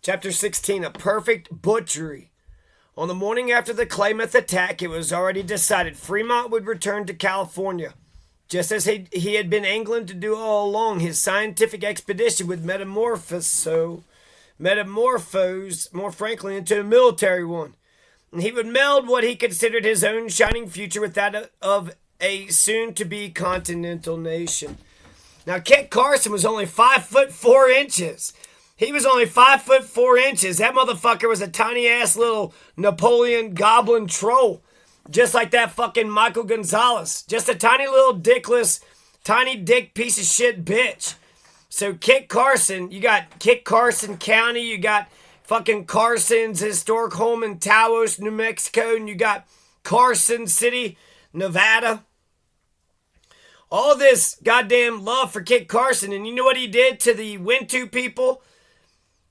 Chapter 16, A Perfect Butchery. On the morning after the Klamath attack, it was already decided Fremont would return to California. Just as he had been angling to do all along, his scientific expedition would metamorphose, more frankly, into a military one. And he would meld what he considered his own shining future with that of a soon-to-be continental nation. Now, Kit Carson was only 5'4". He was only 5'4". That motherfucker was a tiny ass little Napoleon goblin troll. Just like that fucking Michael Gonzalez. Just a tiny little dickless, tiny dick piece of shit bitch. So Kit Carson, you got Kit Carson County, you got fucking Carson's historic home in Taos, New Mexico, and you got Carson City, Nevada. All this goddamn love for Kit Carson, and you know what he did to the Wintu people?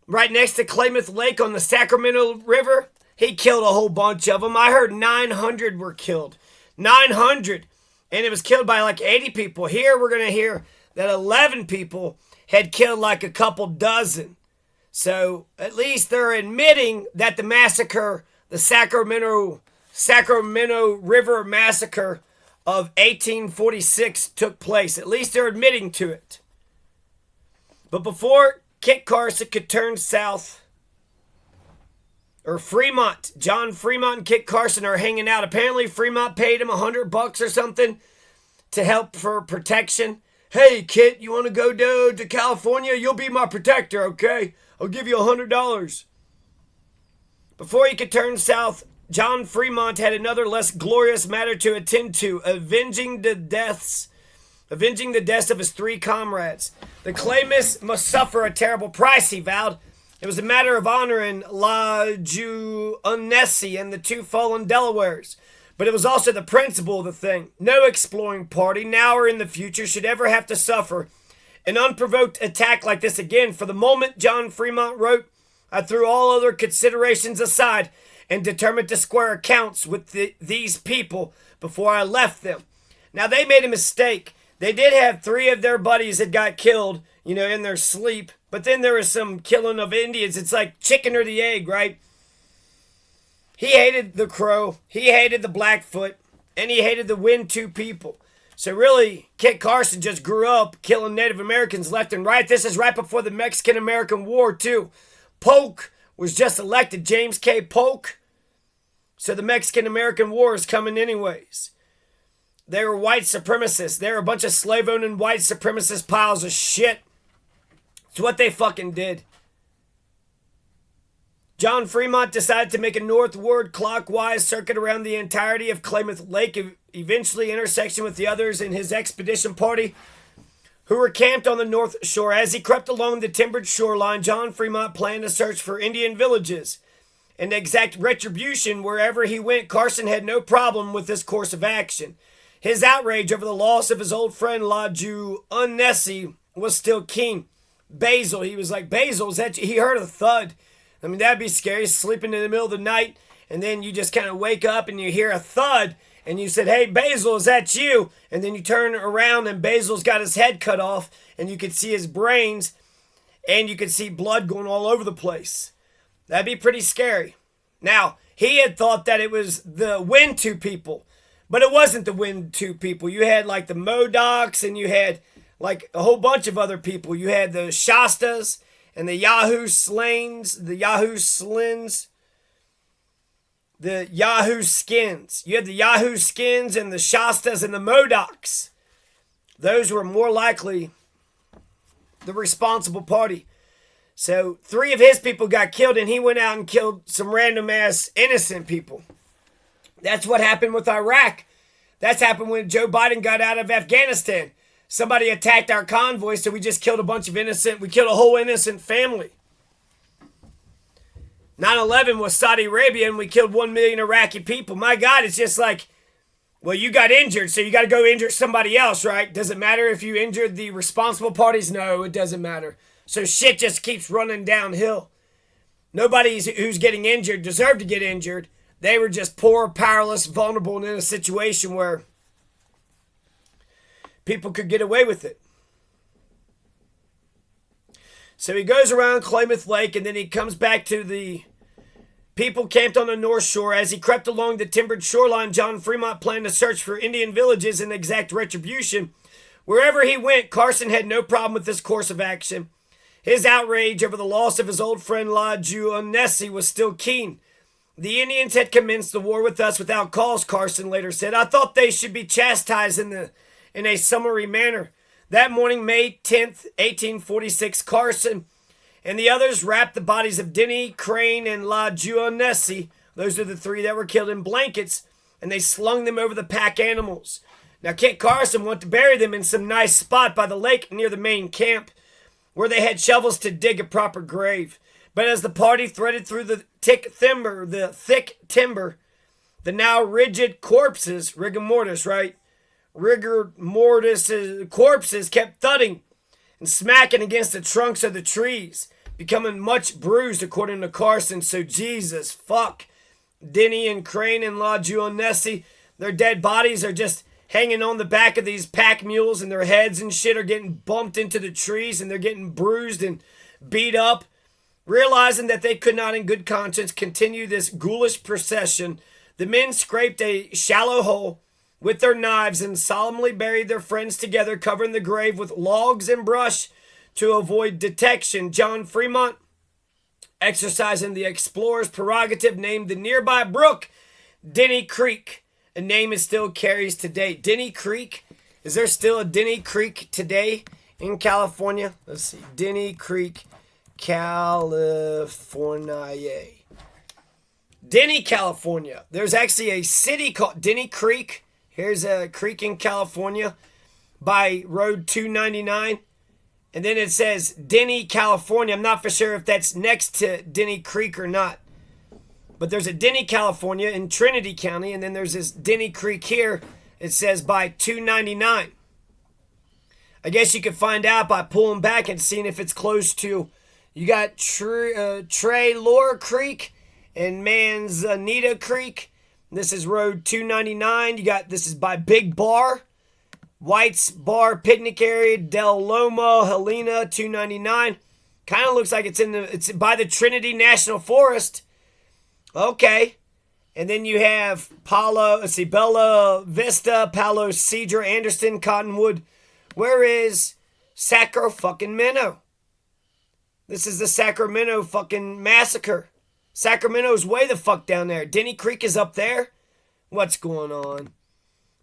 Right next to Klamath Lake on the Sacramento River, he killed a whole bunch of them. I heard 900 were killed. 900. And it was killed by like 80 people. Here we're going to hear that 11 people had killed like a couple dozen. So at least they're admitting that the massacre, the Sacramento River Massacre of 1846 took place. At least they're admitting to it. But before Kit Carson could turn south, or Fremont, John Fremont and Kit Carson are hanging out. Apparently Fremont paid him $100 or something to help for protection. Hey Kit, you want to go to California? You'll be my protector, okay? I'll give you $100. Before he could turn south, John Fremont had another less glorious matter to attend to, avenging the deaths of his three comrades. The Klamaths must suffer a terrible price, he vowed. It was a matter of honoring La Junessi and the two fallen Delawares. But it was also the principle of the thing. No exploring party, now or in the future, should ever have to suffer an unprovoked attack like this again. For the moment, John Fremont wrote, I threw all other considerations aside and determined to square accounts with these people before I left them. Now, they made a mistake. They did have 3 of their buddies that got killed, in their sleep. But then there was some killing of Indians. It's like chicken or the egg, right? He hated the Crow. He hated the Blackfoot. And he hated the Wintu people. So really, Kit Carson just grew up killing Native Americans left and right. This is right before the Mexican-American War, too. Polk was just elected, James K. Polk. So the Mexican-American War is coming anyways. They were white supremacists. They were a bunch of slave-owning white supremacist piles of shit. It's what they fucking did. John Fremont decided to make a northward clockwise circuit around the entirety of Klamath Lake, eventually intersection with the others in his expedition party, who were camped on the north shore. As he crept along the timbered shoreline, John Fremont planned to search for Indian villages and exact retribution wherever he went. Carson had no problem with this course of action. His outrage over the loss of his old friend La Junessi was still keen. Basil, he was like, Basil, is that you? He heard a thud. I mean, that'd be scary, sleeping in the middle of the night, and then you just kind of wake up and you hear a thud, and you said, hey, Basil, is that you? And then you turn around and Basil's got his head cut off, and you could see his brains, and you could see blood going all over the place. That'd be pretty scary. Now, he had thought that it was the Wintu people, but it wasn't the Wintu people. You had like the Modocs, and you had like a whole bunch of other people. You had the Shastas and the Yahoo Slains, the Yahoo Slins, the Yahoo Skins. You had the Yahoo Skins and the Shastas and the Modocs. Those were more likely the responsible party. So 3 of his people got killed, and he went out and killed some random ass innocent people. That's what happened with Iraq. That's happened when Joe Biden got out of Afghanistan. Somebody attacked our convoy, so we just killed a bunch of we killed a whole innocent family. 9/11 was Saudi Arabia, and we killed 1 million Iraqi people. My God, it's just like, well, you got injured, so you got to go injure somebody else, right? Does it matter if you injured the responsible parties? No, it doesn't matter. So shit just keeps running downhill. Nobody who's getting injured deserved to get injured. They were just poor, powerless, vulnerable, and in a situation where people could get away with it. So he goes around Klamath Lake, and then he comes back to the people camped on the North Shore. As he crept along the timbered shoreline, John Fremont planned to search for Indian villages and exact retribution. Wherever he went, Carson had no problem with this course of action. His outrage over the loss of his old friend La Juonesse was still keen. The Indians had commenced the war with us without cause, Carson later said. I thought they should be chastised in a summary manner. That morning, May 10th, 1846, Carson and the others wrapped the bodies of Denny, Crane, and La Juonesse, those are the three that were killed, in blankets, and they slung them over the pack animals. Now, Kit Carson wanted to bury them in some nice spot by the lake near the main camp, where they had shovels to dig a proper grave. But as the party threaded through the thick timber, the now rigid corpses, rigor mortis, corpses kept thudding and smacking against the trunks of the trees, becoming much bruised, according to Carson. So Jesus, fuck. Denny and Crane and La Juonesse, their dead bodies are just hanging on the back of these pack mules, and their heads and shit are getting bumped into the trees, and they're getting bruised and beat up. Realizing that they could not in good conscience continue this ghoulish procession, the men scraped a shallow hole with their knives and solemnly buried their friends together, covering the grave with logs and brush to avoid detection. John Fremont, exercising the explorer's prerogative, named the nearby brook Denny Creek, a name it still carries today. Denny Creek. Is there still a Denny Creek today in California? Let's see. Denny Creek, California. Denny, California. There's actually a city called Denny Creek. Here's a creek in California by Road 299. And then it says Denny, California. I'm not for sure if that's next to Denny Creek or not. But there's a Denny, California in Trinity County. And then there's this Denny Creek here. It says by 299. I guess you could find out by pulling back and seeing if it's close to. You got Traylor Creek and Manzanita Creek. This is Road 299. This is by Big Bar, White's Bar Picnic Area, Del Loma, Helena, 299. Kind of looks like it's by the Trinity National Forest. Okay. And then you have Bella Vista, Palo Cedar, Anderson, Cottonwood. Where is Sacramento? This is the Sacramento fucking massacre. Sacramento's way the fuck down there. Denny Creek is up there. What's going on?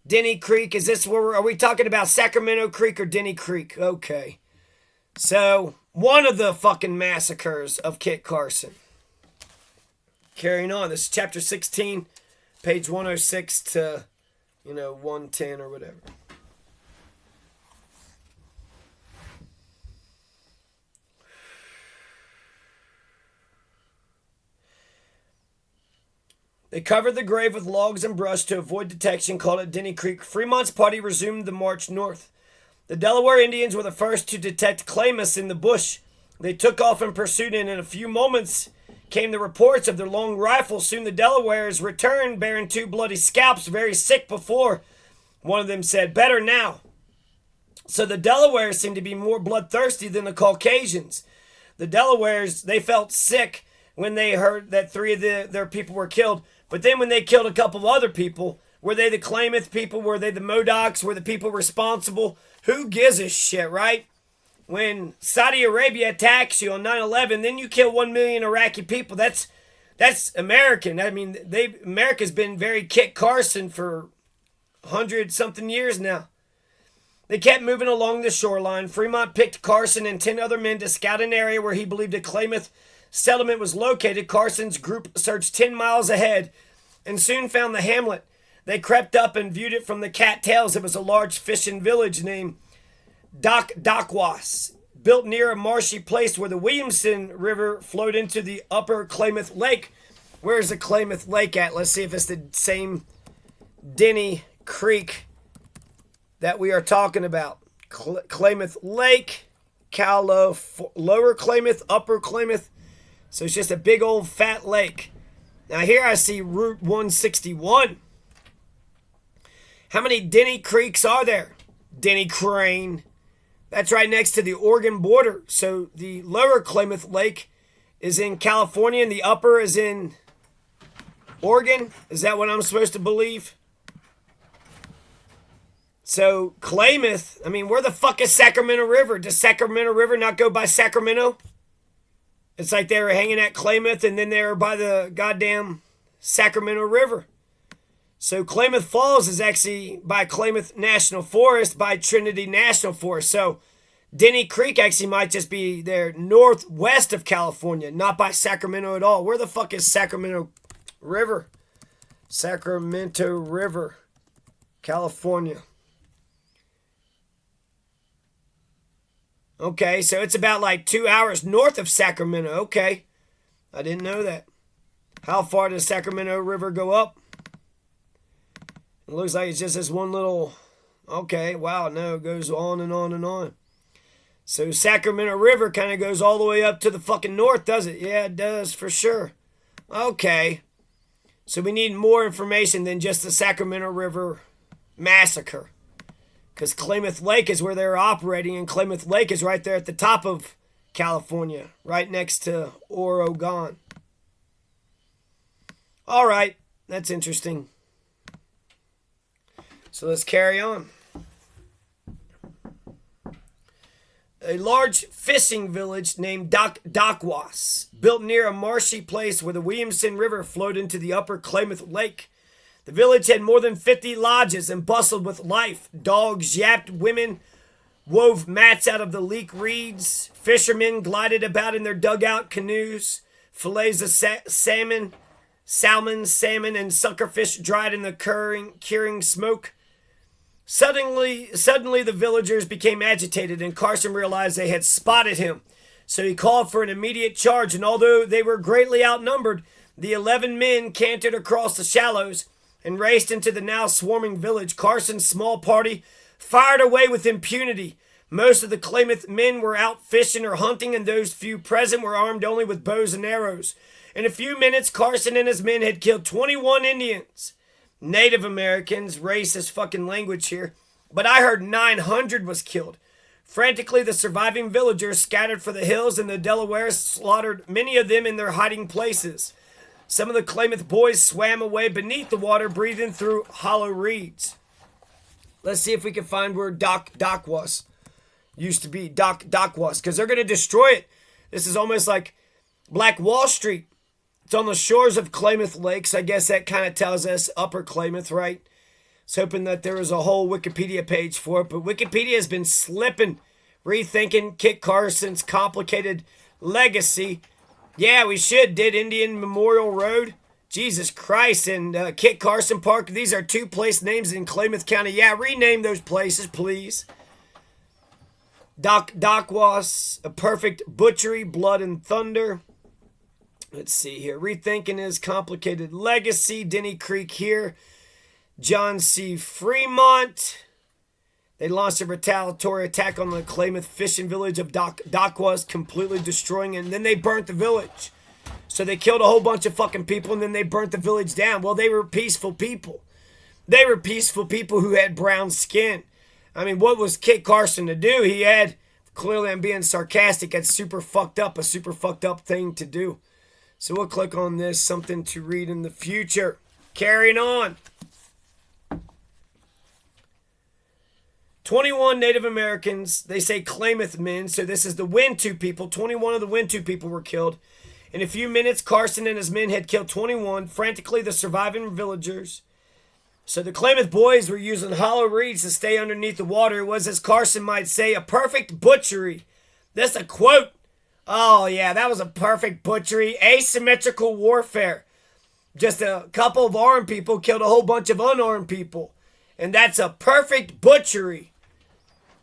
Denny Creek, is this where are we talking about Sacramento Creek or Denny Creek? Okay. So, one of the fucking massacres of Kit Carson. Carrying on. This is chapter 16, page 106 to, 110 or whatever. They covered the grave with logs and brush to avoid detection, called it Denny Creek. Fremont's party resumed the march north. The Delaware Indians were the first to detect Klamath in the bush. They took off in pursuit, and in a few moments came the reports of their long rifles. Soon the Delawares returned, bearing 2 bloody scalps, very sick before. One of them said, "Better now." So the Delawares seemed to be more bloodthirsty than the Caucasians. The Delawares, they felt sick when they heard that 3 of their people were killed. But then when they killed a couple of other people, were they the Klamath people? Were they the Modocs? Were the people responsible? Who gives a shit, right? When Saudi Arabia attacks you on 9/11, then you kill 1 million Iraqi people. That's American. I mean, America's been very Kit Carson for 100-something years now. They kept moving along the shoreline. Fremont picked Carson and 10 other men to scout an area where he believed a Klamath settlement was located. Carson's group searched 10 miles ahead and soon found the hamlet. They crept up and viewed it from the cattails. It was a large fishing village named Dokdokwas, built near a marshy place where the Williamson River flowed into the upper Klamath Lake. Where's the Klamath Lake at? Let's see if it's the same Denny Creek that we are talking about. Klamath Lake, Lower Klamath, Upper Klamath. So it's just a big old fat lake. Now here I see Route 161. How many Denny Creeks are there? Denny Crane, That's right next to the Oregon border. So the lower Klamath Lake is in California and the upper is in Oregon. Is that what I'm supposed to believe? So Klamath, I mean, where the fuck is Sacramento River? Does Sacramento River not go by Sacramento? It's like they were hanging at Klamath and then they were by the goddamn Sacramento River. So Klamath Falls is actually by Klamath National Forest, by Trinity National Forest. So Denny Creek actually might just be there northwest of California, not by Sacramento at all. Where the fuck is Sacramento River? Sacramento River, California. Okay, so it's about like 2 hours north of Sacramento. Okay, I didn't know that. How far does Sacramento River go up? It looks like it's just this one little... Okay, wow, no, it goes on and on and on. So Sacramento River kind of goes all the way up to the fucking north, does it? Yeah, it does, for sure. Okay. So we need more information than just the Sacramento River massacre. Because Klamath Lake is where they're operating, and Klamath Lake is right there at the top of California, right next to Oregon. All right, that's interesting. So let's carry on. A large fishing village named Dokdokwas, built near a marshy place where the Williamson River flowed into the upper Klamath Lake. The village had more than 50 lodges and bustled with life. Dogs yapped, women wove mats out of the leek reeds. Fishermen glided about in their dugout canoes. Fillets of salmon, and suckerfish dried in the curing smoke. Suddenly, the villagers became agitated, and Carson realized they had spotted him. So he called for an immediate charge, and although they were greatly outnumbered, the 11 men cantered across the shallows and raced into the now swarming village. Carson's small party fired away with impunity. Most of the Klamath men were out fishing or hunting, and those few present were armed only with bows and arrows. In a few minutes, Carson and his men had killed 21 Indians. Native Americans, racist fucking language here, but I heard 900 was killed. Frantically, the surviving villagers scattered for the hills, and the Delawares slaughtered many of them in their hiding places. Some of the Klamath boys swam away beneath the water, breathing through hollow reeds. Let's see if we can find where Dokdokwas used to be. Dokdokwas, because they're going to destroy it. This is almost like Black Wall Street. It's on the shores of Klamath Lakes. I guess that kind of tells us Upper Klamath, right? I was hoping that there was a whole Wikipedia page for it, but Wikipedia has been slipping, rethinking Kit Carson's complicated legacy. Yeah, we did Indian Memorial Road, Jesus Christ, and Kit Carson Park. These are two place names in Klamath County. Yeah, rename those places, please. Dokdokwas, A Perfect Butchery, Blood and Thunder. Let's see here. Rethinking His Complicated Legacy. Denny Creek here. John C. Fremont. They launched a retaliatory attack on the Klamath fishing village of Dokdokwas, completely destroying it. And then they burnt the village. So they killed a whole bunch of fucking people, and then they burnt the village down. Well, they were peaceful people. They were peaceful people who had brown skin. I mean, what was Kit Carson to do? He had, clearly I'm being sarcastic, a super fucked up thing to do. So we'll click on this, something to read in the future. Carrying on. 21 Native Americans, they say Klamath men, so this is the Wintu people. 21 of the Wintu people were killed. In a few minutes, Carson and his men had killed 21, frantically the surviving villagers. So the Klamath boys were using hollow reeds to stay underneath the water. It was, as Carson might say, a perfect butchery. That's a quote. Oh, yeah, that was a perfect butchery. Asymmetrical warfare. Just a couple of armed people killed a whole bunch of unarmed people. And that's a perfect butchery.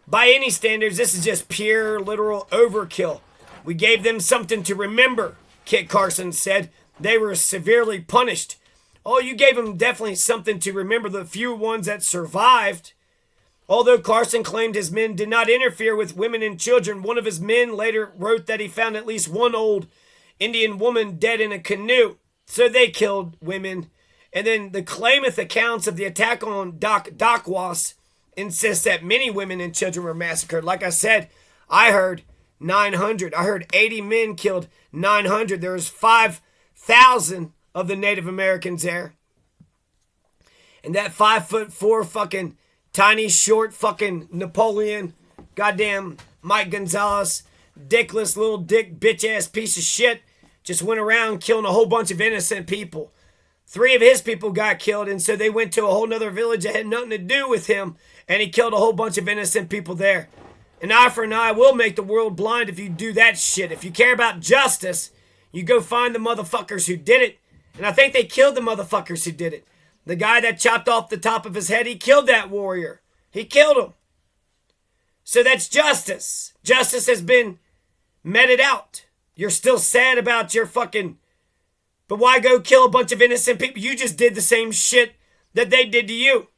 By any standards, this is just pure, literal overkill. We gave them something to remember, Kit Carson said. They were severely punished. Oh, you gave them definitely something to remember, the few ones that survived. Although Carson claimed his men did not interfere with women and children, one of his men later wrote that he found at least one old Indian woman dead in a canoe. So they killed women. And then the Klamath accounts of the attack on Dokdokwas insists that many women and children were massacred. Like I said, I heard 900. I heard 80 men killed, 900. There was 5,000 of the Native Americans there. And that 5'4" fucking tiny, short fucking Napoleon, goddamn Mike Gonzalez, dickless little dick bitch ass piece of shit, just went around killing a whole bunch of innocent people. 3 of his people got killed, and so they went to a whole nother village that had nothing to do with him, and he killed a whole bunch of innocent people there. An eye for an eye will make the world blind if you do that shit. If you care about justice, you go find the motherfuckers who did it. And I think they killed the motherfuckers who did it. The guy that chopped off the top of his head, he killed that warrior. He killed him. So that's justice. Justice has been meted out. You're still sad about your fucking... But why go kill a bunch of innocent people? You just did the same shit that they did to you.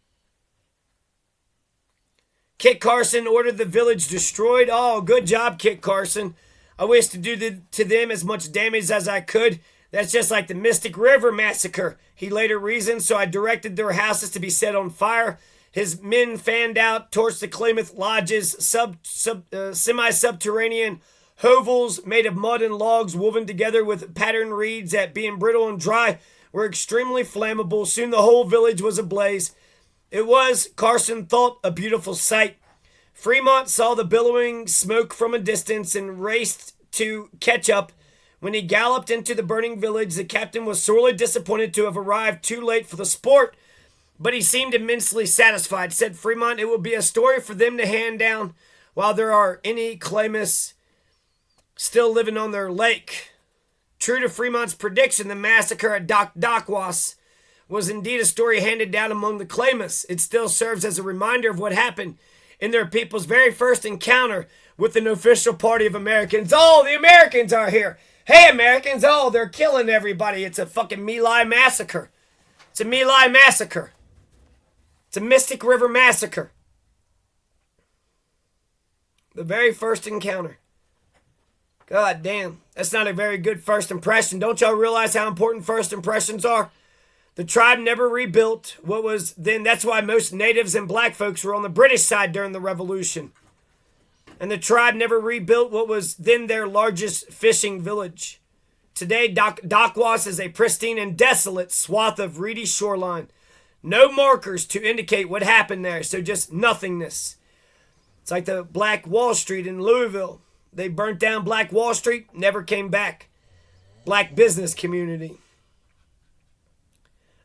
Kit Carson ordered the village destroyed. Oh, good job, Kit Carson. I wish to do to them as much damage as I could. That's just like the Mystic River massacre. He later reasoned, so I directed their houses to be set on fire. His men fanned out, torched the Klamath lodges, semi-subterranean hovels made of mud and logs woven together with patterned reeds that, being brittle and dry, were extremely flammable. Soon the whole village was ablaze. It was, Carson thought, a beautiful sight. Fremont saw the billowing smoke from a distance and raced to catch up. When he galloped into the burning village, the captain was sorely disappointed to have arrived too late for the sport, but he seemed immensely satisfied. Said Fremont, it will be a story for them to hand down while there are any Klamaths still living on their lake. True to Fremont's prediction, the massacre at Dokdokwas was indeed a story handed down among the Klamaths. It still serves as a reminder of what happened in their people's very first encounter with an official party of Americans. Oh, the Americans are here. Hey, Americans. Oh, they're killing everybody. It's a fucking My Lai massacre. It's a My Lai massacre. It's a Mystic River massacre. The very first encounter. God damn. That's not a very good first impression. Don't y'all realize how important first impressions are? The tribe never rebuilt what was then. That's why most natives and black folks were on the British side during the Revolution. And the tribe never rebuilt what was then their largest fishing village. Today, Dokdokwas is a pristine and desolate swath of reedy shoreline. No markers to indicate what happened there, so just nothingness. It's like the Black Wall Street in Louisville. They burnt down Black Wall Street, never came back. Black business community.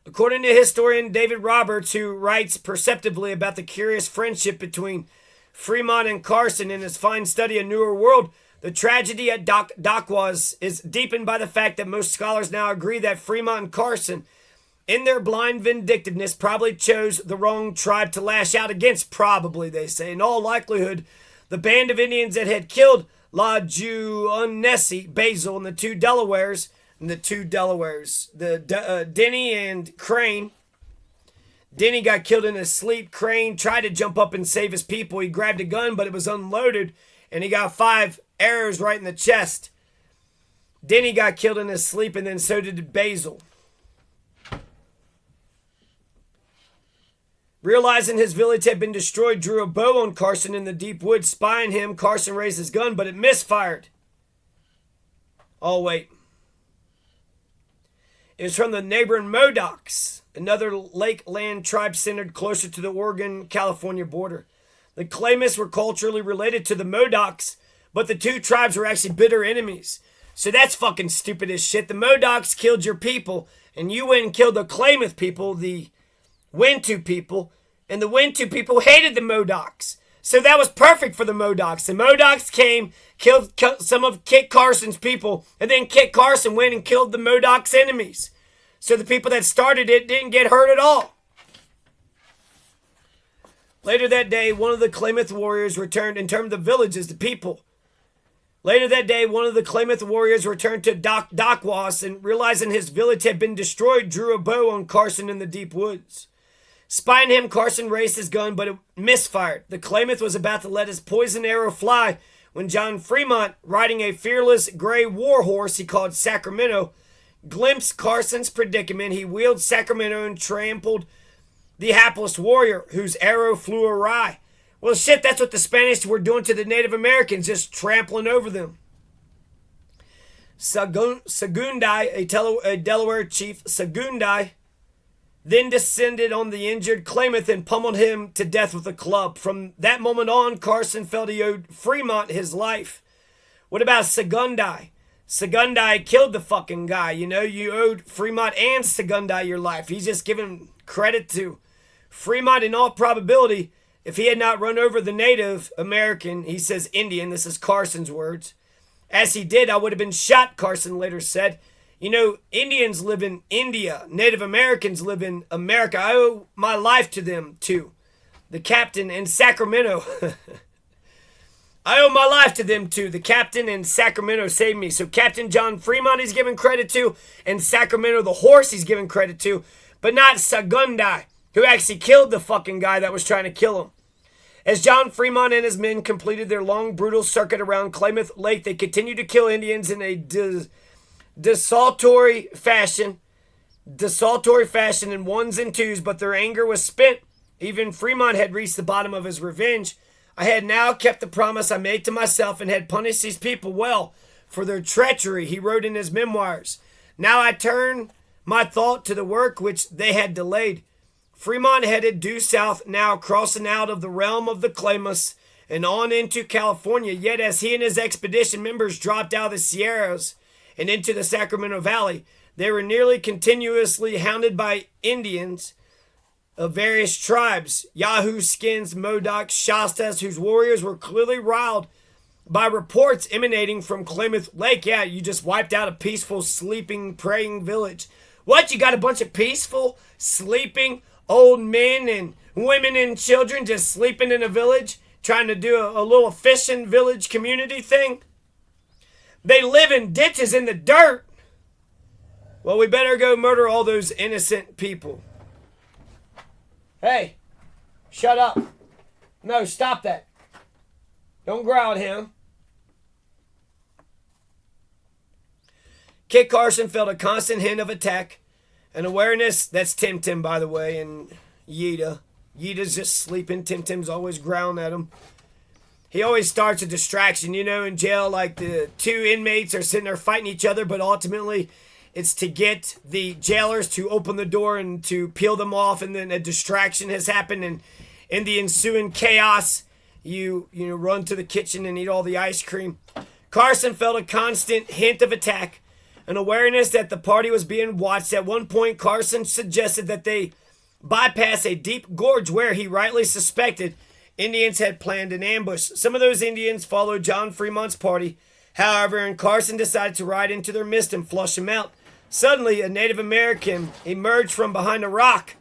According to historian David Roberts, who writes perceptively about the curious friendship between Fremont and Carson in his fine study A Newer World, the tragedy at Dokdokwas is deepened by the fact that most scholars now agree that Fremont and Carson, in their blind vindictiveness, probably chose the wrong tribe to lash out against. Probably, they say. In all likelihood, the band of Indians that had killed La Juonnesi, Basil, and the two Delawares, Denny and Crane. Denny got killed in his sleep. Crane tried to jump up and save his people. He grabbed a gun, but it was unloaded, and he got 5 arrows right in the chest. Denny got killed in his sleep, and then so did Basil. Realizing his village had been destroyed, drew a bow on Carson in the deep woods. Spying him, Carson raised his gun, but it misfired. Oh, wait. It was from the neighboring Modocs, another lake land tribe centered closer to the Oregon-California border. The Klamaths were culturally related to the Modocs, but the two tribes were actually bitter enemies. So that's fucking stupid as shit. The Modocs killed your people, and you went and killed the Klamath people, the Wintu people, and the Wintu people hated the Modocs. So that was perfect for the Modocs. The Modocs came, killed some of Kit Carson's people, and then Kit Carson went and killed the Modocs' enemies. So the people that started it didn't get hurt at all. Later that day, one of the Klamath warriors returned and termed the villages the people. Later that day, one of the Klamath warriors returned to Dokdokwas and, realizing his village had been destroyed, drew a bow on Carson in the deep woods. Spying him, Carson raised his gun, but it misfired. The Klamath was about to let his poison arrow fly when John Fremont, riding a fearless gray war horse he called Sacramento, glimpsed Carson's predicament. He wheeled Sacramento and trampled the hapless warrior whose arrow flew awry. Well, shit, that's what the Spanish were doing to the Native Americans, just trampling over them. Sagundai, a Delaware chief, Sagundai, then descended on the injured Klamath and pummeled him to death with a club. From that moment on, Carson felt he owed Fremont his life. What about Sagundai? Sagundai killed the fucking guy. You know, you owed Fremont and Sagundai your life. He's just giving credit to Fremont. In all probability, if he had not run over the Native American, he says Indian, this is Carson's words, as he did, I would have been shot, Carson later said. You know, Indians live in India. Native Americans live in America. I owe my life to them, too. The captain in Sacramento. I owe my life to them, too. The captain in Sacramento saved me. So Captain John Fremont he's giving credit to, and Sacramento, the horse, he's giving credit to, but not Sagundai, who actually killed the fucking guy that was trying to kill him. As John Fremont and his men completed their long, brutal circuit around Klamath Lake, they continued to kill Indians in a desultory fashion in ones and twos, but their anger was spent. Even Fremont had reached the bottom of his revenge. I had now kept the promise I made to myself and had punished these people well for their treachery, he wrote in his memoirs. Now I turn my thought to the work which they had delayed. Fremont headed due south, now crossing out of the realm of the Klamaths and on into California. Yet as he and his expedition members dropped out of the Sierras and into the Sacramento Valley, they were nearly continuously hounded by Indians of various tribes, Yahoo Skins, Modocs, Shastas, whose warriors were clearly riled by reports emanating from Klamath Lake. Yeah, you just wiped out a peaceful, sleeping, praying village. What, you got a bunch of peaceful, sleeping, old men and women and children just sleeping in a village, trying to do a little fishing village community thing? They live in ditches in the dirt. Well, we better go murder all those innocent people. Hey, shut up. No, stop that. Don't growl at him. Kit Carson felt a constant hint of attack. An awareness, that's Tim Tim, by the way, and Yida. Yida's just sleeping. Tim Tim's always growling at him. He always starts a distraction, you know, in jail, like the two inmates are sitting there fighting each other, but ultimately it's to get the jailers to open the door and to peel them off, and then a distraction has happened, and in the ensuing chaos, you run to the kitchen and eat all the ice cream. Carson felt a constant hint of attack, an awareness that the party was being watched. At one point, Carson suggested that they bypass a deep gorge where he rightly suspected Indians had planned an ambush. Some of those Indians followed John Fremont's party, however, and Carson decided to ride into their midst and flush them out. Suddenly, a Native American emerged from behind a rock.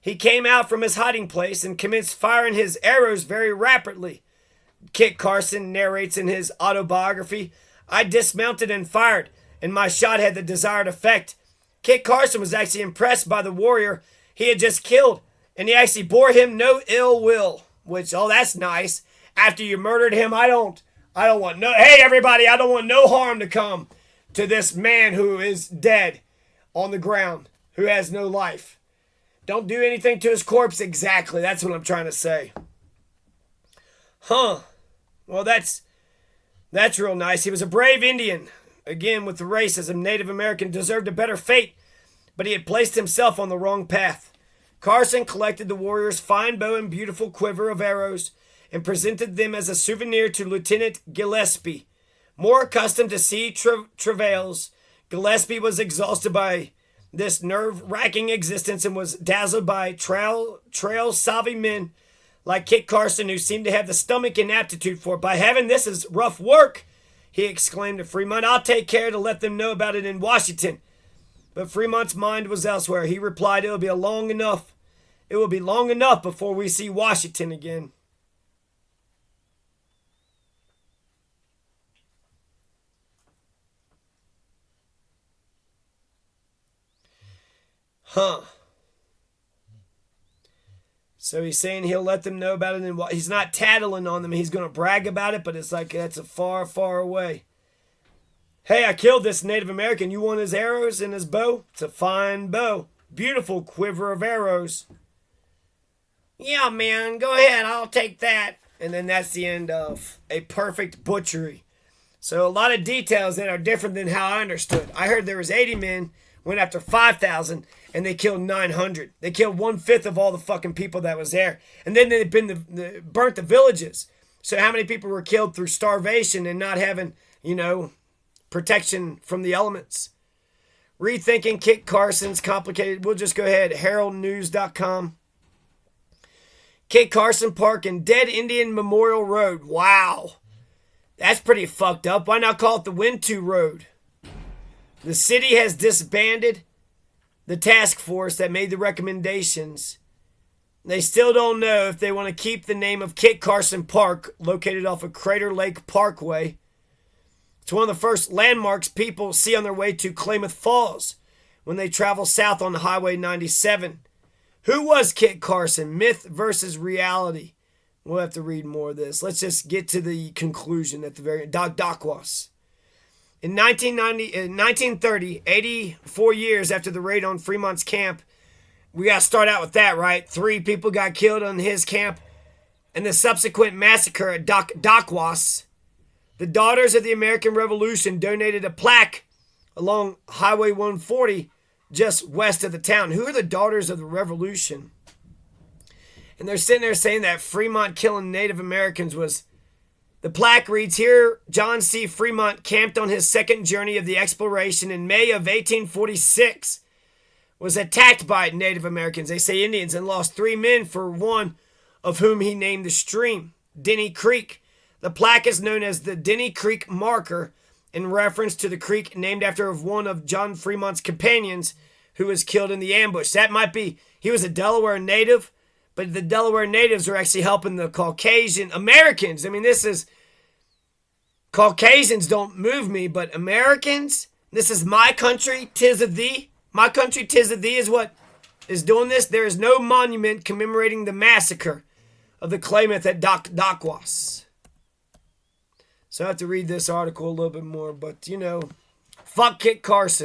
He came out from his hiding place and commenced firing his arrows very rapidly. Kit Carson narrates in his autobiography, I dismounted and fired, and my shot had the desired effect. Kit Carson was actually impressed by the warrior he had just killed, and he actually bore him no ill will, which, oh, that's nice. After you murdered him, I don't want no, hey everybody, I don't want no harm to come to this man who is dead on the ground, who has no life. Don't do anything to his corpse. Exactly, that's what I'm trying to say. Huh. Well, that's real nice. He was a brave Indian. Again, with the racism, Native American deserved a better fate, but he had placed himself on the wrong path. Carson collected the warrior's fine bow and beautiful quiver of arrows and presented them as a souvenir to Lieutenant Gillespie. More accustomed to sea travails, Gillespie was exhausted by this nerve-wracking existence and was dazzled by trail-savvy men like Kit Carson, who seemed to have the stomach and aptitude for it. By heaven, this is rough work, he exclaimed to Fremont. I'll take care to let them know about it in Washington. But Fremont's mind was elsewhere. He replied, it will be long enough before we see Washington again. Huh. So he's saying he'll let them know about it, and he's not tattling on them. He's going to brag about it, but it's like that's a far, far away. Hey, I killed this Native American. You want his arrows and his bow? It's a fine bow. Beautiful quiver of arrows. Yeah, man, go ahead, I'll take that. And then that's the end of A Perfect Butchery. So a lot of details that are different than how I understood. I heard there was 80 men, went after 5,000, and they killed 900. They killed 1/5 of all the fucking people that was there. And then they burnt the villages. So how many people were killed through starvation and not having, protection from the elements? Rethinking Kit Carson's complicated. We'll just go ahead. HeraldNews.com. Kit Carson Park and Dead Indian Memorial Road. Wow. That's pretty fucked up. Why not call it the Wintu Road? The city has disbanded the task force that made the recommendations. They still don't know if they want to keep the name of Kit Carson Park, located off of Crater Lake Parkway. It's one of the first landmarks people see on their way to Klamath Falls when they travel south on Highway 97. Who was Kit Carson? Myth versus reality. We'll have to read more of this. Let's just get to the conclusion at the very end. Dokdokwas. In 1930, 84 years after the raid on Fremont's camp, we got to start out with that, right? 3 people got killed on his camp and the subsequent massacre at Dokdokwas. The Daughters of the American Revolution donated a plaque along Highway 140 just west of the town. Who are the Daughters of the Revolution? And they're sitting there saying that Fremont killing Native Americans was... The plaque reads, here John C. Fremont camped on his second journey of the exploration in May of 1846. Was attacked by Native Americans, they say Indians, and lost 3 men, for one of whom he named the stream, Denny Creek. The plaque is known as the Denny Creek Marker in reference to the creek named after one of John Fremont's companions who was killed in the ambush. That might be, he was a Delaware native, but the Delaware natives are actually helping the Caucasian Americans. I mean, this is, Caucasians don't move me, but Americans, this is my country, 'tis of thee. My country, 'tis of thee is what is doing this. There is no monument commemorating the massacre of the Klamath at Dokdokwas. So I have to read this article a little bit more, but fuck Kit Carson.